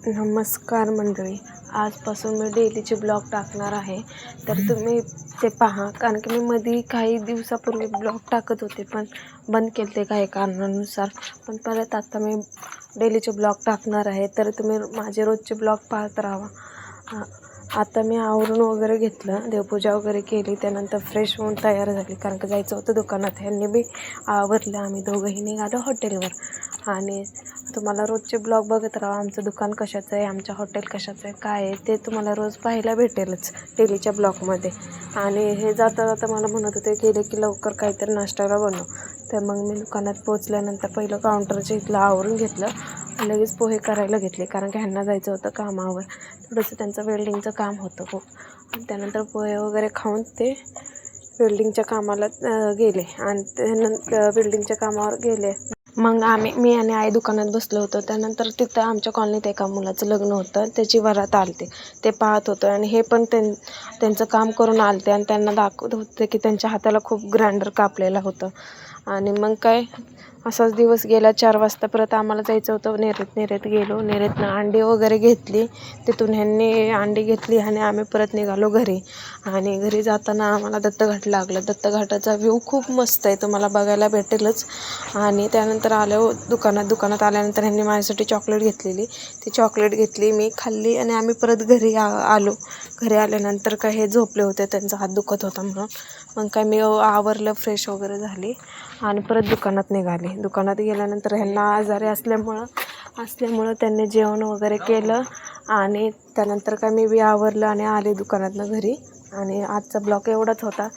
नमस्कार मंडळी, आजपासून मी डेलीचे ब्लॉग टाकणार आहे. तर तुम्ही ते पहा, कारण की मी मध्ये काही दिवसापूर्वी ब्लॉग टाकत होते पण बंद केले ते काही कारणानुसार. पण परत आता मी डेलीचे ब्लॉग टाकणार आहे, तर तुम्ही माझे रोजचे ब्लॉग पाहत राहा. आता मी आवरून वगैरे घेतलं, देवपूजा वगैरे केली, त्यानंतर फ्रेश होऊन तयार झाली कारण की जायचं होतं दुकानात. ह्यांनी बी आवरलं, आम्ही दोघंही निघालो हॉटेलवर. आणि तुम्हाला रोजचे ब्लॉग बघत राहा. आमचं दुकान कशाचं आहे, आमचं हॉटेल कशाचं आहे, काय आहे ते तुम्हाला रोज पाहायला भेटेलच डेलीच्या ब्लॉगमध्ये. आणि हे जाता जाता मला म्हणत होते गेले की लवकर काहीतरी नाश्त्याला बनव. तर मग मी दुकानात पोचल्यानंतर पहिलं काउंटरच्या इथलं आवरून घेतलं, लगेच पोहे करायला घेतले कारण की ह्यांना जायचं होतं कामावर. थोडंसं त्यांचं वेल्डिंगचं काम होतं खूप. त्यानंतर पोहे वगैरे खाऊन ते वेल्डिंगच्या कामाला गेले. आणि त्यानंतर बिल्डिंगच्या कामावर गेले. मग मी आणि आई दुकानात बसलो होतो. त्यानंतर तिथं आमच्या कॉलनीत एका मुलाचं लग्न होतं, त्याची वरात आलते, ते पाहत होतं. आणि हे पण त्यांचं काम करून आलते आणि त्यांना दाखवत होते की त्यांच्या हाताला खूप ग्राइंडर कापलेलं होतं. आणि मग काय असाच दिवस गेला. 4 वाजता परत आम्हाला जायचं होतं नेरेत गेलो. नेरेतनं अंडी वगैरे घेतली, तिथून ह्यांनी अंडी घेतली आणि आम्ही परत निघालो घरी. आणि घरी जाताना आम्हाला दत्तघाट लागलं. दत्तघाटाचा व्ह्यू खूप मस्त आहे, तुम्हाला बघायला भेटेलच. आणि त्यानंतर आलो दुकानात आल्यानंतर ह्यांनी माझ्यासाठी चॉकलेट घेतलेली, ती चॉकलेट घेतली, मी खाल्ली आणि आम्ही परत घरी आलो. घरी आल्यानंतर काय हे झोपले होते, त्यांचा हात दुखत होता म्हणून. मग काय मी आवरलं, फ्रेश वगैरे झाली आणि परत दुकानात निघाले. दुकानात गेल्यानंतर ह्यांना आजारी असल्यामुळं त्यांनी जेवण वगैरे केलं. आणि त्यानंतर काय मी बी आवरलं आणि आले दुकानातनं घरी. आणि आजचा ब्लॉग एवढाच होता.